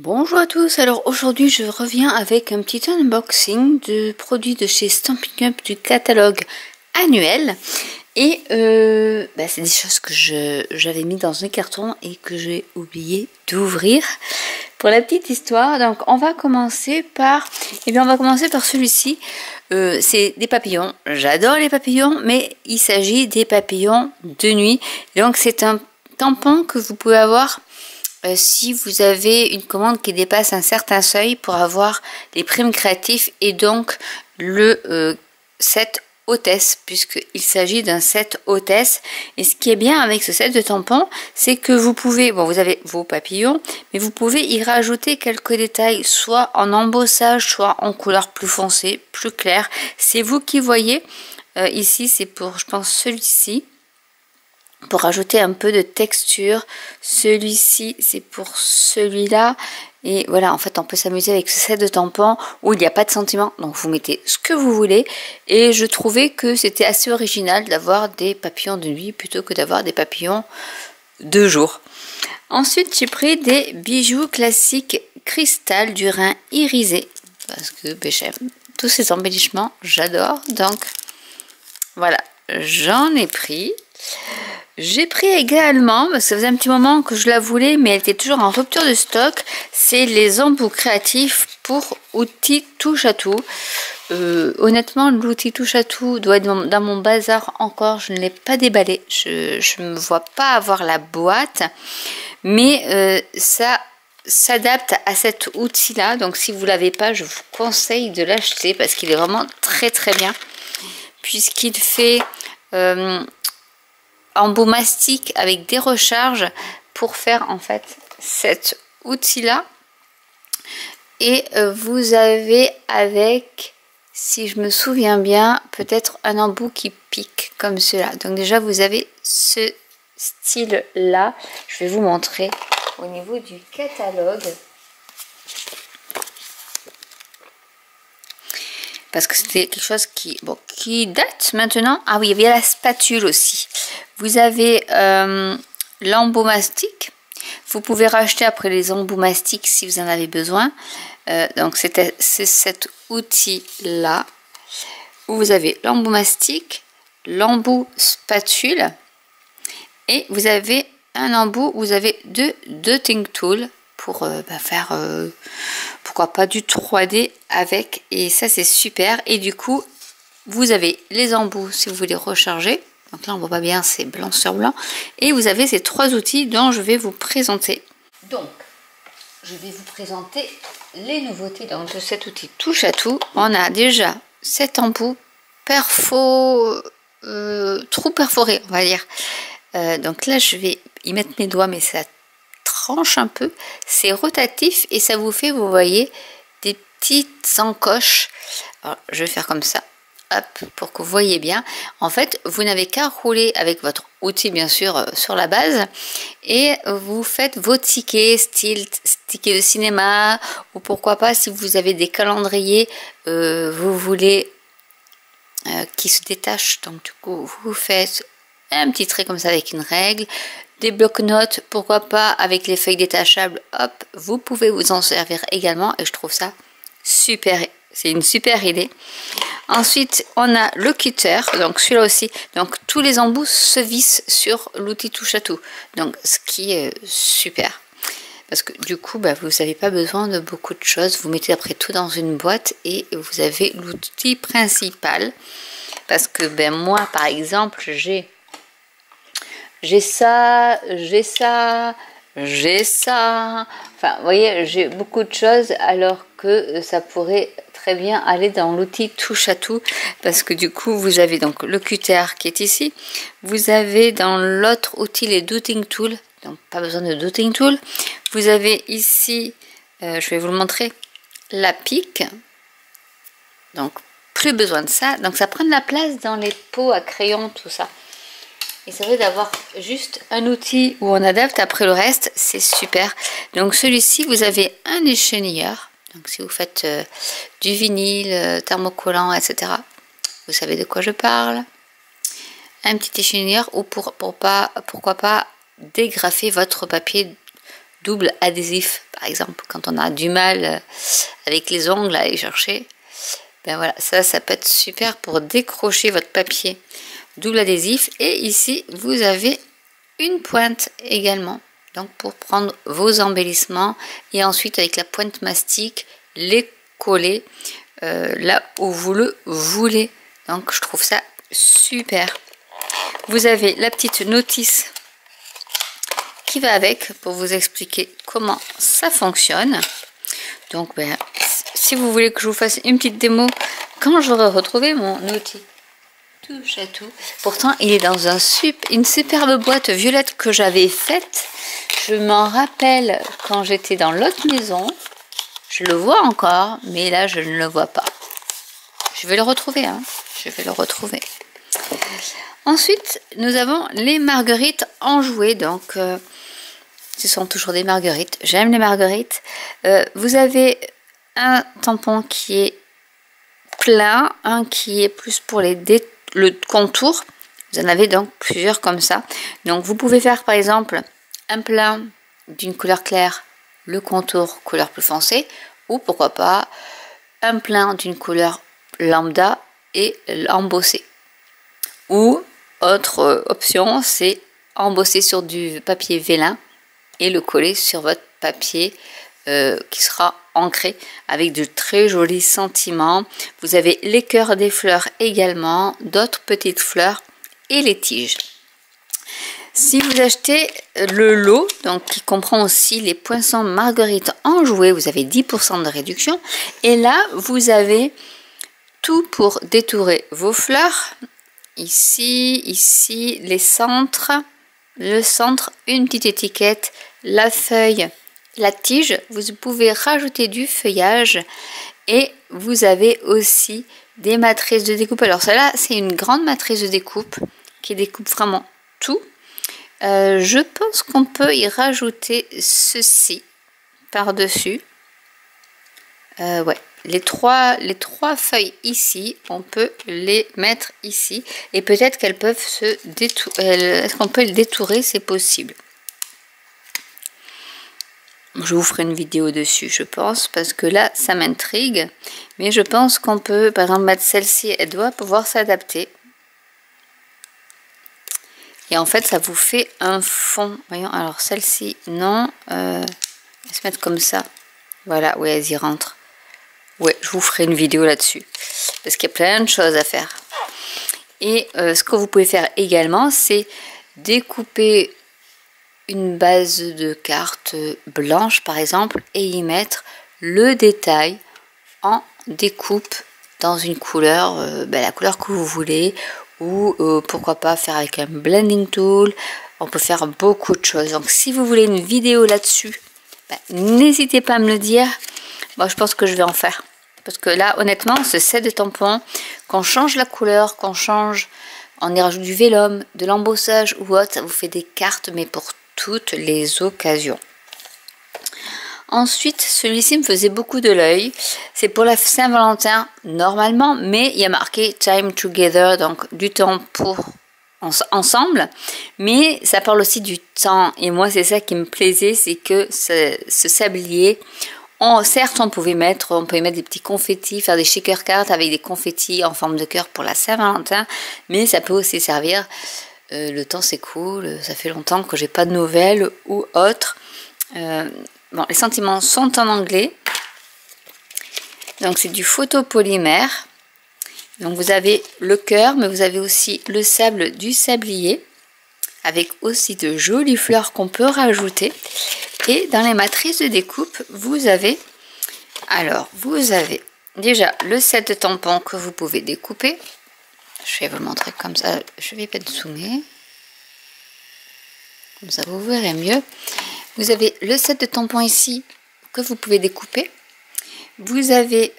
Bonjour à tous, alors aujourd'hui je reviens avec un petit unboxing de produits de chez Stampin' Up du catalogue annuel. Et c'est des choses que j'avais mis dans un carton et que j'ai oublié d'ouvrir. Pour la petite histoire, donc on va commencer par celui-ci. C'est des papillons. J'adore les papillons, mais il s'agit des papillons de nuit. Donc c'est un tampon que vous pouvez avoir si vous avez une commande qui dépasse un certain seuil pour avoir les primes créatifs et donc le set hôtesse, puisqu'il s'agit d'un set hôtesse. Et ce qui est bien avec ce set de tampons, c'est que vous pouvez, vous avez vos papillons, mais vous pouvez y rajouter quelques détails, soit en embossage, soit en couleur plus foncée, plus claire. C'est vous qui voyez. Ici, c'est pour, je pense, celui-ci, pour rajouter un peu de texture. Celui-ci, c'est pour celui-là. Et voilà, en fait, on peut s'amuser avec ce set de tampons où il n'y a pas de sentiment. Donc, vous mettez ce que vous voulez. Et je trouvais que c'était assez original d'avoir des papillons de nuit plutôt que d'avoir des papillons de jour. Ensuite, j'ai pris des bijoux classiques cristal du Rhin irisé. Parce que j'aime tous ces embellissements. J'adore. Donc, voilà, j'en ai pris. J'ai pris également, parce que ça faisait un petit moment que je la voulais, mais elle était toujours en rupture de stock, c'est les embouts créatifs pour outils touche à tout. Honnêtement, l'outil touche à tout doit être dans mon bazar encore, je ne l'ai pas déballé. Je ne me vois pas avoir la boîte, mais ça s'adapte à cet outil-là. Donc si vous ne l'avez pas, je vous conseille de l'acheter parce qu'il est vraiment très très bien, puisqu'il fait embout mastic avec des recharges pour faire en fait cet outil là. Et vous avez avec, si je me souviens bien, peut-être un embout qui pique comme cela. Donc déjà vous avez ce style là. Je vais vous montrer au niveau du catalogue, parce que c'était quelque chose qui date maintenant. Ah oui, il y avait la spatule aussi. Vous avez l'embout mastic. Vous pouvez racheter après les embouts mastiques si vous en avez besoin. Donc c'est cet outil-là où vous avez l'embout mastic, l'embout spatule, et vous avez un embout où vous avez deux dotting tools pour faire pourquoi pas du 3D avec, et ça c'est super. Et du coup vous avez les embouts si vous voulez recharger. Donc là on voit pas bien, c'est blanc sur blanc. Et vous avez ces trois outils dont je vais vous présenter. Donc je vais vous présenter les nouveautés de cet outil touche à tout. On a déjà cet embout trou perforé, on va dire. Donc là je vais y mettre mes doigts, mais ça tranche un peu, c'est rotatif et ça vous fait, vous voyez, des petites encoches. Alors, je vais faire comme ça, hop, pour que vous voyez bien. En fait, vous n'avez qu'à rouler avec votre outil, bien sûr, sur la base, et vous faites vos tickets, style tickets de cinéma, ou pourquoi pas, si vous avez des calendriers, vous voulez qui se détachent, donc du coup, vous faites un petit trait comme ça avec une règle. Des blocs-notes, pourquoi pas, avec les feuilles détachables, hop, vous pouvez vous en servir également, et je trouve ça super, c'est une super idée. Ensuite, on a le cutter, donc celui-là aussi, donc tous les embouts se vissent sur l'outil touche à tout, donc ce qui est super, parce que du coup, vous n'avez pas besoin de beaucoup de choses, vous mettez après tout dans une boîte, et vous avez l'outil principal, parce que moi, par exemple, j'ai ça, enfin, vous voyez, j'ai beaucoup de choses, alors que ça pourrait très bien aller dans l'outil touche à tout, parce que du coup, vous avez donc le cutter qui est ici, vous avez dans l'autre outil les dotting tools, donc pas besoin de dotting tool, vous avez ici, je vais vous le montrer, la pique, donc plus besoin de ça, donc ça prend de la place dans les pots à crayon, tout ça. Et c'est vrai d'avoir juste un outil où on adapte après le reste, c'est super. Donc celui-ci, vous avez un échenilleur. Donc si vous faites du vinyle, thermocollant, etc. Vous savez de quoi je parle. Un petit échenilleur ou pourquoi pas dégrafer votre papier double adhésif, par exemple, quand on a du mal avec les ongles à aller chercher. Ben voilà, ça peut être super pour décrocher votre papier double adhésif. Et ici, vous avez une pointe également. Donc pour prendre vos embellissements et ensuite avec la pointe mastic, les coller là où vous le voulez. Donc je trouve ça super. Vous avez la petite notice qui va avec pour vous expliquer comment ça fonctionne. Donc ben, si vous voulez que je vous fasse une petite démo quand j'aurai retrouvé mon outil touche à tout. Pourtant il est dans une superbe boîte violette que j'avais faite. Je m'en rappelle quand j'étais dans l'autre maison. Je le vois encore, mais là je ne le vois pas. Je vais le retrouver, hein. Je vais le retrouver. Ensuite, nous avons les marguerites enjouées. Donc, ce sont toujours des marguerites. J'aime les marguerites. Vous avez un tampon qui est plein, un qui est plus pour le contour. Vous en avez donc plusieurs comme ça. Donc, vous pouvez faire par exemple un plein d'une couleur claire, le contour couleur plus foncée, ou pourquoi pas un plein d'une couleur lambda et l'embosser. Ou autre option, c'est embosser sur du papier vélin et le coller sur votre papier qui sera ancré avec de très jolis sentiments. Vous avez les cœurs des fleurs également, d'autres petites fleurs et les tiges. Si vous achetez le lot, donc qui comprend aussi les poinçons marguerite enjoués, vous avez 10% de réduction. Et là, vous avez tout pour détourer vos fleurs. Ici, ici, les centres, le centre, une petite étiquette, la feuille, la tige. Vous pouvez rajouter du feuillage et vous avez aussi des matrices de découpe. Alors celle-là, c'est une grande matrice de découpe qui découpe vraiment tout. Je pense qu'on peut y rajouter ceci par-dessus. Ouais, les trois feuilles ici, on peut les mettre ici. Et peut-être qu'elles peuvent se détourer. Est-ce qu'on peut les détourer? C'est possible. Je vous ferai une vidéo dessus, je pense, parce que là, ça m'intrigue. Mais je pense qu'on peut, par exemple, mettre celle-ci, elle doit pouvoir s'adapter. Et en fait, ça vous fait un fond. Voyons, alors celle-ci, non. Elle va se mettre comme ça. Voilà, oui, elles y rentrent. Ouais, je vous ferai une vidéo là-dessus. Parce qu'il y a plein de choses à faire. Et ce que vous pouvez faire également, c'est découper une base de cartes blanche, par exemple, et y mettre le détail en découpe dans une couleur, la couleur que vous voulez. Ou pourquoi pas faire avec un blending tool. On peut faire beaucoup de choses. Donc si vous voulez une vidéo là-dessus, n'hésitez pas à me le dire. Moi je pense que je vais en faire. Parce que là honnêtement ce set de tampons, qu'on change la couleur, qu'on change, on y rajoute du vélum, de l'embossage ou autre, ça vous fait des cartes mais pour toutes les occasions. Ensuite, celui-ci me faisait beaucoup de l'œil. C'est pour la Saint-Valentin normalement, mais il y a marqué Time Together, donc du temps pour ensemble. Mais ça parle aussi du temps. Et moi, c'est ça qui me plaisait, c'est que ce sablier, certes, on peut y mettre des petits confettis, faire des shaker cards avec des confettis en forme de cœur pour la Saint-Valentin, mais ça peut aussi servir. Le temps c'est cool, ça fait longtemps que j'ai pas de nouvelles ou autre. Bon, les sentiments sont en anglais. Donc c'est du photopolymère. Donc vous avez le cœur, mais vous avez aussi le sable du sablier, avec aussi de jolies fleurs qu'on peut rajouter. Et dans les matrices de découpe, vous avez déjà le set de tampons que vous pouvez découper. Je vais vous le montrer comme ça, je vais pas te zoomer. Comme ça vous verrez mieux. Vous avez le set de tampons ici que vous pouvez découper. Vous avez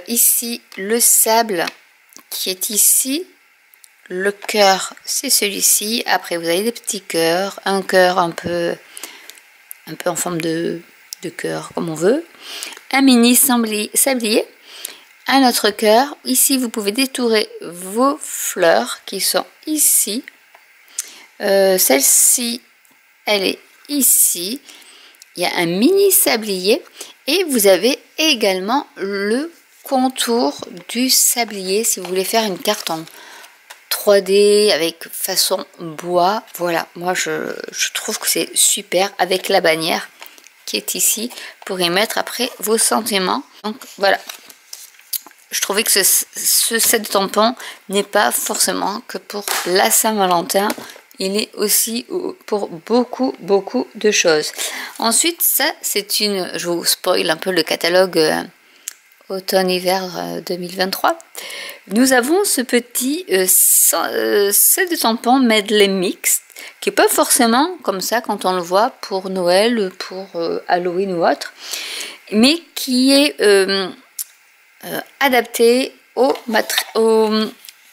ici le sable qui est ici. Le cœur, c'est celui-ci. Après, vous avez des petits cœurs. Un cœur un peu en forme de cœur, comme on veut. Un mini sablier. Un autre cœur. Ici, vous pouvez détourer vos fleurs qui sont ici. Celle-ci, elle est ici. il y a un mini sablier et vous avez également le contour du sablier si vous voulez faire une carte en 3D avec façon bois. Voilà, moi je trouve que c'est super avec la bannière qui est ici pour y mettre après vos sentiments. Donc voilà, je trouvais que ce set de tampons n'est pas forcément que pour la Saint-Valentin, il est aussi pour beaucoup de choses. Ensuite, ça c'est une, je vous spoil un peu le catalogue automne-hiver 2023. Nous avons ce petit set de tampons medley mixte qui n'est pas forcément comme ça quand on le voit pour Noël, pour Halloween ou autre, mais qui est adapté aux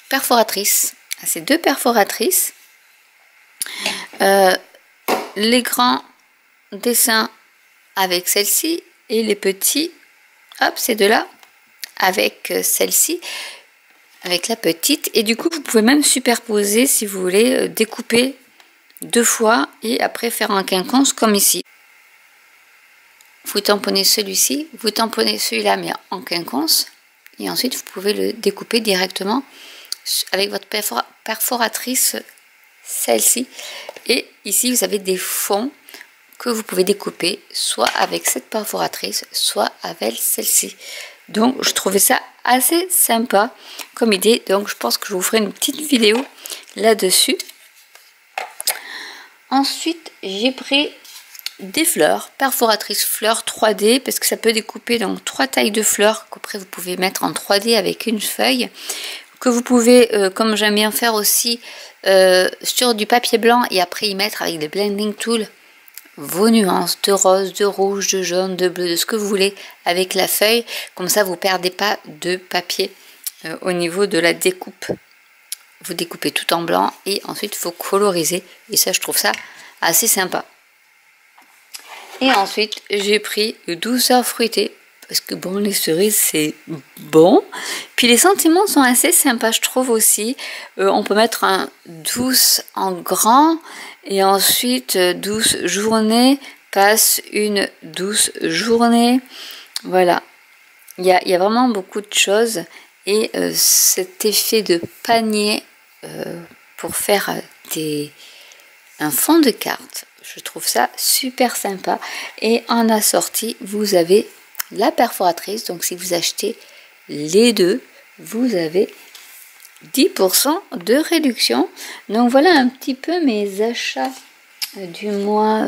perforatrices, à ces deux perforatrices. Les grands dessins avec celle-ci et les petits, hop, ces deux-là avec celle-ci, avec la petite. Et du coup, vous pouvez même superposer si vous voulez découper deux fois et après faire un quinconce comme ici. Vous tamponnez celui-ci, vous tamponnez celui-là mais en quinconce et ensuite vous pouvez le découper directement avec votre perforatrice, celle-ci. Et ici vous avez des fonds que vous pouvez découper soit avec cette perforatrice, soit avec celle-ci. Donc je trouvais ça assez sympa comme idée, donc je pense que je vous ferai une petite vidéo là-dessus. Ensuite j'ai pris des fleurs, perforatrice fleurs 3D, parce que ça peut découper donc 3 tailles de fleurs qu'après vous pouvez mettre en 3D avec une feuille, que vous pouvez, comme j'aime bien faire aussi, sur du papier blanc et après y mettre avec des blending tools vos nuances de rose, de rouge, de jaune, de bleu, de ce que vous voulez avec la feuille, comme ça vous perdez pas de papier au niveau de la découpe. Vous découpez tout en blanc et ensuite il faut coloriser, et ça je trouve ça assez sympa. Et ensuite, j'ai pris le douceur fruitée, parce que bon, les cerises, c'est bon. Puis les sentiments sont assez sympas, je trouve aussi. On peut mettre un douce en grand, et ensuite, douce journée, passe une douce journée. Voilà. Il y a vraiment beaucoup de choses. Et cet effet de panier pour faire un fond de carte, je trouve ça super sympa. Et en assorti, vous avez la perforatrice. Donc si vous achetez les deux, vous avez 10% de réduction. Donc voilà un petit peu mes achats du mois...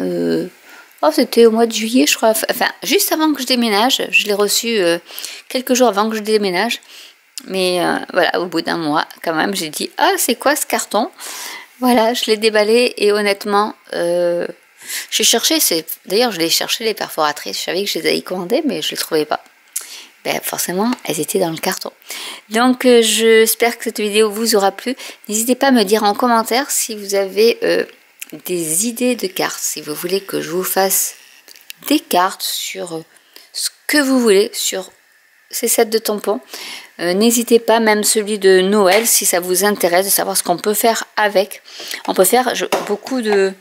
oh, c'était au mois de juillet, je crois. Enfin, juste avant que je déménage. Je l'ai reçu quelques jours avant que je déménage. Mais voilà, au bout d'un mois, quand même, j'ai dit « Ah, c'est quoi ce carton ?» Voilà, je l'ai déballé et honnêtement, j'ai cherché, d'ailleurs je l'ai cherché les perforatrices, je savais que je les avais commandées mais je ne les trouvais pas. Ben, forcément, elles étaient dans le carton. Donc j'espère que cette vidéo vous aura plu. N'hésitez pas à me dire en commentaire si vous avez des idées de cartes, si vous voulez que je vous fasse des cartes sur ce que vous voulez, sur ces sets de tampons. N'hésitez pas, même celui de Noël, si ça vous intéresse, de savoir ce qu'on peut faire avec. On peut faire beaucoup de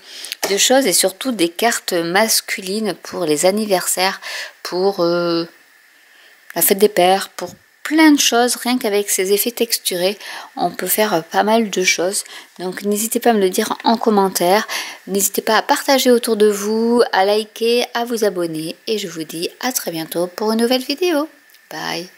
choses et surtout des cartes masculines pour les anniversaires, pour la fête des pères, pour plein de choses. Rien qu'avec ces effets texturés, on peut faire pas mal de choses. Donc n'hésitez pas à me le dire en commentaire. N'hésitez pas à partager autour de vous, à liker, à vous abonner. Et je vous dis à très bientôt pour une nouvelle vidéo. Bye!